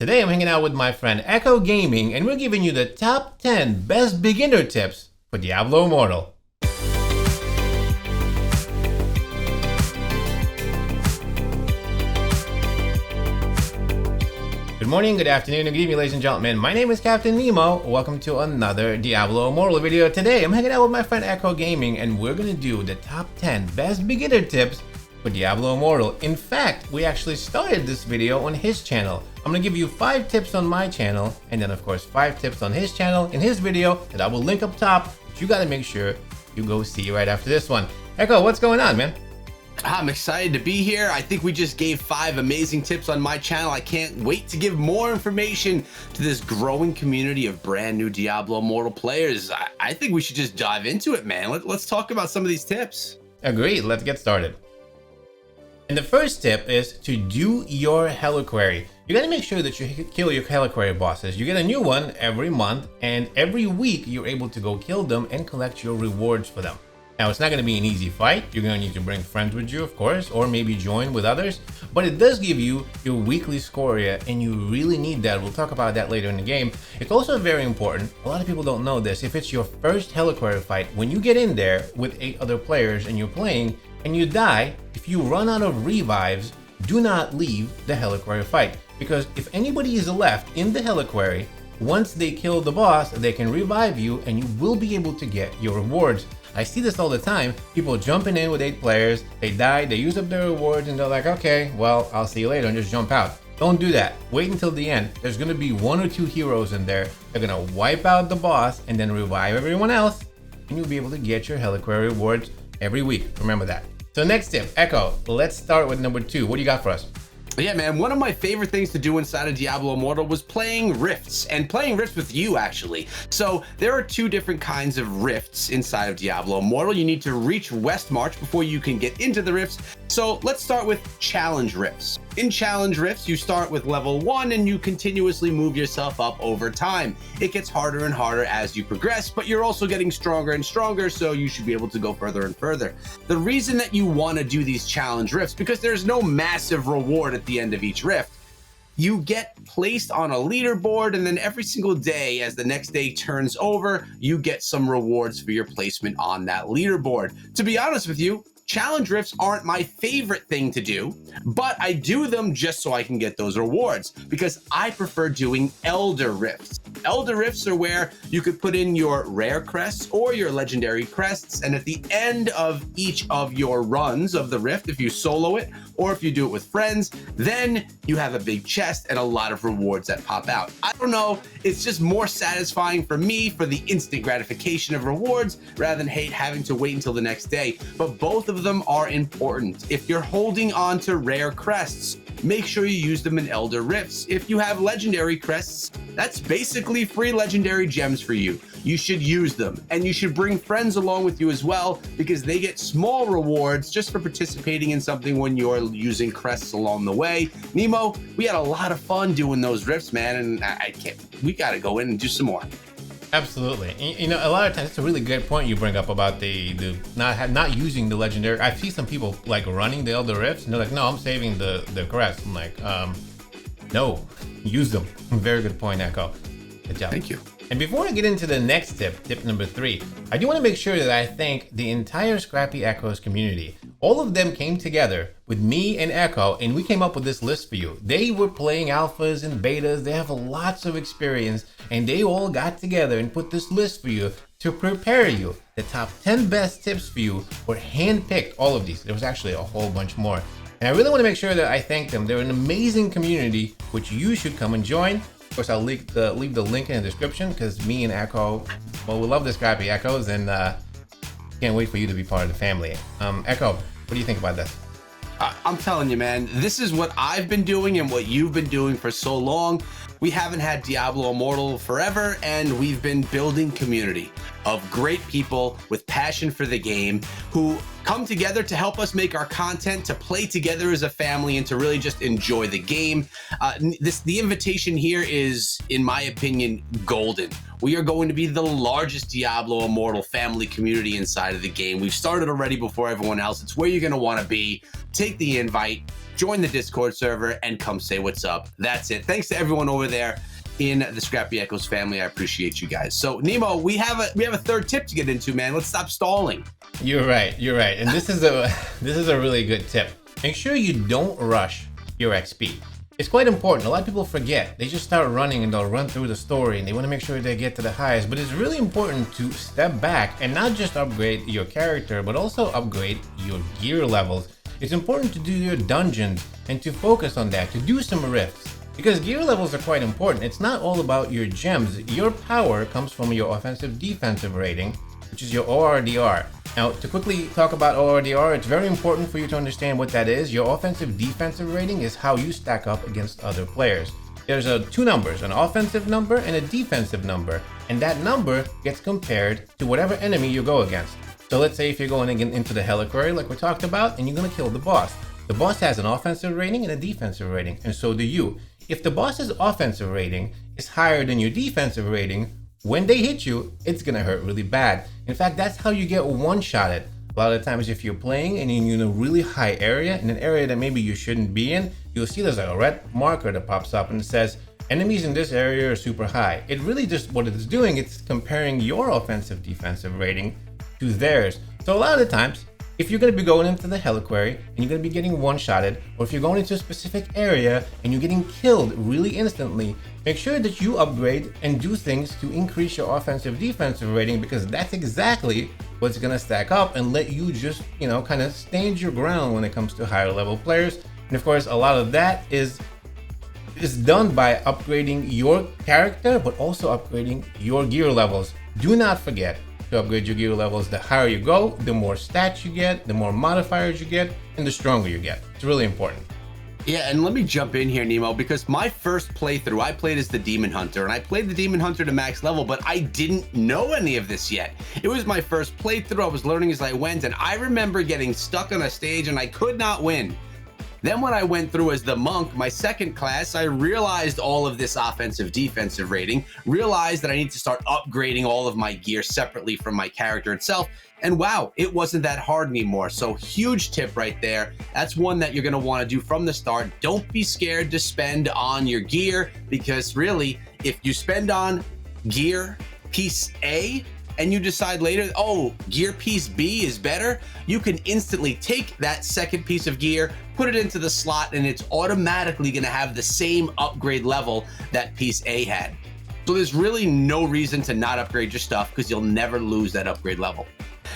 Today I'm hanging out with my friend Echo Gaming and we're giving you the top 10 best beginner tips for Diablo Immortal. Good morning, good afternoon, and good evening, ladies and gentlemen. My name is Captain Nemo. Welcome to another Diablo Immortal video. Today I'm hanging out with my friend Echo Gaming and we're going to do the top 10 best beginner tips for Diablo Immortal. In fact, we actually started this video on his channel. I'm going to give you 5 tips on my channel and then of course 5 tips on his channel in his video that I will link up top, but you got to make sure you go see right after this one. Echo, what's going on, man? I'm excited to be here. I think we just gave 5 amazing tips on my channel. I can't wait to give more information to this growing community of brand new Diablo Immortal players. I think we should just dive into it, man. Let's talk about some of these tips. Agreed, let's get started. And the first tip is to do your Heliquary. You gotta make sure that you kill your Heliquary bosses. You get a new one every month, and every week you're able to go kill them and collect your rewards for them. Now, it's not gonna be an easy fight. You're gonna need to bring friends with you, of course, or maybe join with others, but it does give you your weekly scoria, and you really need that. We'll talk about that later in the game. It's also very important, a lot of people don't know this, if it's your first Heliquary fight, when you get in there with 8 other players and you're playing, and you die, if you run out of revives, do not leave the Heliquary fight. Because if anybody is left in the Heliquary, once they kill the boss, they can revive you and you will be able to get your rewards. I see this all the time, people jumping in with 8 players, they die, they use up their rewards and they're like, okay, well, I'll see you later, and just jump out. Don't do that. Wait until the end. There's gonna be 1 or 2 heroes in there. They're gonna wipe out the boss and then revive everyone else, and you'll be able to get your Heliquary rewards every week. Remember that. So next tip, Echo, let's start with number 2. What do you got for us? Yeah, man, one of my favorite things to do inside of Diablo Immortal was playing rifts, and playing rifts with you, actually. So there are 2 different kinds of rifts inside of Diablo Immortal. You need to reach West March before you can get into the rifts. So let's start with challenge rifts. In challenge rifts, you start with level 1 and you continuously move yourself up over time. It gets harder and harder as you progress, but you're also getting stronger and stronger, so you should be able to go further and further. The reason that you want to do these challenge rifts, because there's no massive reward at the end of each rift. You get placed on a leaderboard, and then every single day as the next day turns over, you get some rewards for your placement on that leaderboard. To be honest with you, challenge rifts aren't my favorite thing to do, but I do them just so I can get those rewards, because I prefer doing elder rifts. Elder rifts are where you could put in your rare crests or your legendary crests, and at the end of each of your runs of the rift, if you solo it or if you do it with friends, then you have a big chest and a lot of rewards that pop out. I don't know, it's just more satisfying for me for the instant gratification of rewards rather than having to wait until the next day. But both of them are important. If you're holding on to rare crests, make sure you use them in elder rifts. If you have legendary crests, that's basically free legendary gems for you. You should use them, and you should bring friends along with you as well, because they get small rewards just for participating in something when you're using crests along the way. Nemo, we had a lot of fun doing those rifts, man, and we gotta go in and do some more. Absolutely. You know, a lot of times it's a really good point you bring up about the not using the legendary. I see some people like running the elder rifts and they're like, no, I'm saving the crest. I'm like, no, use them. Very good point, Echo. Good job. Thank you. And before I get into the next tip number 3, I do want to make sure that I thank the entire Scrappy Echoes community. All of them came together with me and Echo, and we came up with this list for you. They were playing alphas and betas, they have lots of experience, and they all got together and put this list for you to prepare you. The top 10 best tips for you were handpicked, all of these. There was actually a whole bunch more. And I really want to make sure that I thank them. They're an amazing community, which you should come and join. Of course, I'll leave the link in the description, because me and Echo, well, we love the Scrappy Echoes, and can't wait for you to be part of the family. Echo, what do you think about this? I'm telling you, man, this is what I've been doing and what you've been doing for so long. we haven't had Diablo Immortal forever, and we've been building community of great people with passion for the game who come together to help us make our content, to play together as a family, and to really just enjoy the game. The invitation here is, in my opinion, golden. We are going to be the largest Diablo Immortal family community inside of the game. We've started already before everyone else. It's where you're going to want to be. Take the invite, join the Discord server, and come say what's up. That's it. Thanks to everyone over there in the Scrappy Echoes family. I appreciate you guys. So Nemo, we have a third tip to get into, man. Let's stop stalling. You're right. And this is a really good tip. Make sure you don't rush your XP. It's quite important. A lot of people forget. They just start running and they'll run through the story and they want to make sure they get to the highest. But it's really important to step back and not just upgrade your character, but also upgrade your gear levels. It's important to do your dungeons and to focus on that, to do some rifts. Because gear levels are quite important. It's not all about your gems. Your power comes from your offensive defensive rating, which is your ORDR. Now, to quickly talk about ORDR, it's very important for you to understand what that is. Your offensive defensive rating is how you stack up against other players. There's two numbers, an offensive number and a defensive number, and that number gets compared to whatever enemy you go against. So let's say if you're going into the Reliquary like we talked about, and you're going to kill the boss. The boss has an offensive rating and a defensive rating, and so do you. If the boss's offensive rating is higher than your defensive rating, when they hit you, it's gonna hurt really bad. In fact, that's how you get one-shotted. A lot of times if you're playing and you're in a really high area, in an area that maybe you shouldn't be in, you'll see there's a red marker that pops up and it says, enemies in this area are super high. It really just, what it's doing, it's comparing your offensive defensive rating to theirs. So a lot of the times, if you're going to be going into the Reliquary and you're going to be getting one-shotted, or if you're going into a specific area and you're getting killed really instantly, make sure that you upgrade and do things to increase your offensive defensive rating, because that's exactly what's going to stack up and let you just, kind of stand your ground when it comes to higher level players. And of course, a lot of that is done by upgrading your character, but also upgrading your gear levels. Do not forget to upgrade your gear levels. The higher you go, the more stats you get, the more modifiers you get, and the stronger you get. It's really important. Yeah, and let me jump in here, Nemo, because my first playthrough, I played as the Demon Hunter, and I played the Demon Hunter to max level, but I didn't know any of this yet. It was my first playthrough. I was learning as I went, and I remember getting stuck on a stage and I could not win. Then when I went through as the monk, my second class, I realized all of this offensive defensive rating, realized that I need to start upgrading all of my gear separately from my character itself. And wow, it wasn't that hard anymore. So huge tip right there. That's one that you're going to want to do from the start. Don't be scared to spend on your gear, because really, if you spend on gear piece A, and you decide later, oh, gear piece B is better, you can instantly take that second piece of gear, put it into the slot, and it's automatically gonna have the same upgrade level that piece A had. So there's really no reason to not upgrade your stuff, because you'll never lose that upgrade level.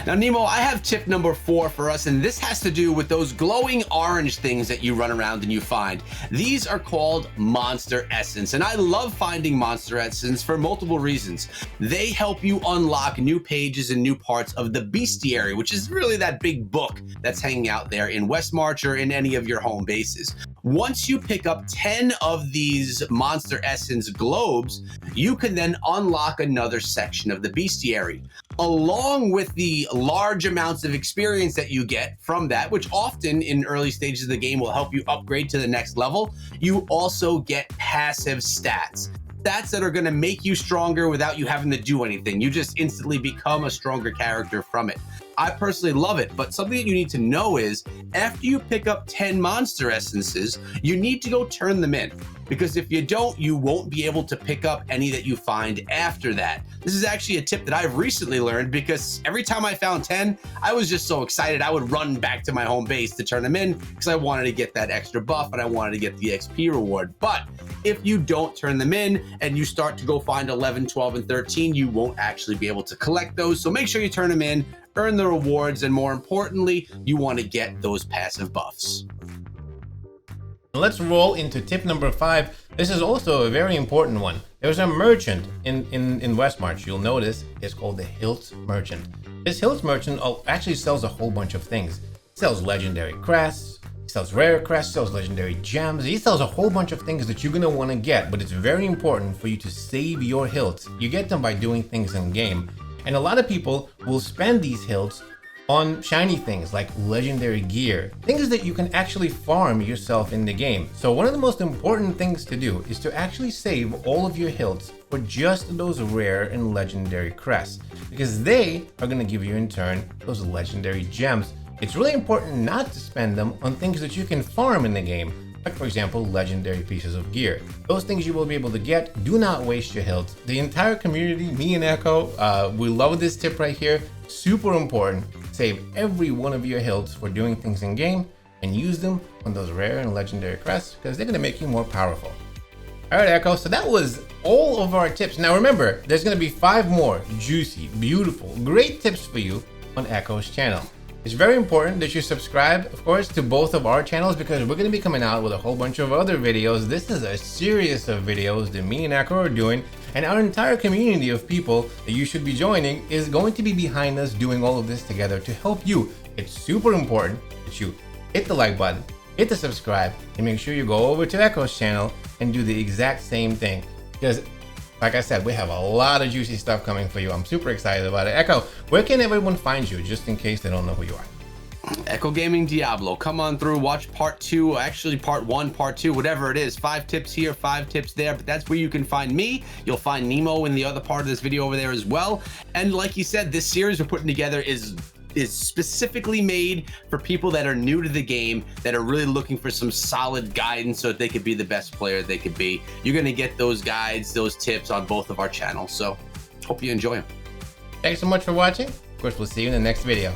Now, Nemo, I have tip number 4 for us, and this has to do with those glowing orange things that you run around and you find. These are called Monster Essence, and I love finding Monster Essence for multiple reasons. They help you unlock new pages and new parts of the Bestiary, which is really that big book that's hanging out there in Westmarch or in any of your home bases. Once you pick up 10 of these Monster Essence globes, you can then unlock another section of the Bestiary. Along with the large amounts of experience that you get from that, which often in early stages of the game will help you upgrade to the next level, you also get passive stats. Stats that are going to make you stronger without you having to do anything. You just instantly become a stronger character from it. I personally love it, but something that you need to know is after you pick up 10 Monster Essences, you need to go turn them in, because if you don't, you won't be able to pick up any that you find after that. This is actually a tip that I've recently learned, because every time I found 10, I was just so excited I would run back to my home base to turn them in, because I wanted to get that extra buff and I wanted to get the XP reward. But if you don't turn them in and you start to go find 11, 12, and 13, you won't actually be able to collect those. So make sure you turn them in, earn the rewards, and more importantly, you want to get those passive buffs. Let's roll into tip number 5. This is also a very important one. There's a merchant in Westmarch. You'll notice it's called the Hilts Merchant. This Hilts Merchant actually sells a whole bunch of things. It sells legendary crests, He sells rare crests, sells legendary gems. He sells a whole bunch of things that you're gonna want to get, but it's very important for you to save your hilts. You get them by doing things in game. And a lot of people will spend these hilts on shiny things like legendary gear, things that you can actually farm yourself in the game. So one of the most important things to do is to actually save all of your hilts for just those rare and legendary crests, because they are going to give you in turn those legendary gems. It's really important not to spend them on things that you can farm in the game, like for example, legendary pieces of gear. Those things you will be able to get. Do not waste your hilts. The entire community, me and Echo, we love this tip right here. Super important. Save every one of your hilts for doing things in game and use them on those rare and legendary crests because they're going to make you more powerful. All right, Echo, so that was all of our tips. Now remember, there's going to be 5 more juicy, beautiful, great tips for you on Echo's channel. It's very important that you subscribe, of course, to both of our channels because we're going to be coming out with a whole bunch of other videos. This is a series of videos that me and Echo are doing, and our entire community of people that you should be joining is going to be behind us doing all of this together to help you. It's super important that you hit the like button, hit the subscribe, and make sure you go over to Echo's channel and do the exact same thing because, like I said, we have a lot of juicy stuff coming for you. I'm super excited about it. Echo, where can everyone find you, just in case they don't know who you are? Echo Gaming Diablo. Come on through, watch part 2, actually part 1, part 2, whatever it is. 5 tips here, 5 tips there, but that's where you can find me. You'll find Nemo in the other part of this video over there as well. And like you said, this series we're putting together is specifically made for people that are new to the game, that are really looking for some solid guidance so that they could be the best player they could be. You're going to get those guides, those tips on both of our channels. So hope you enjoy them. Thanks so much for watching. Of course, we'll see you in the next video.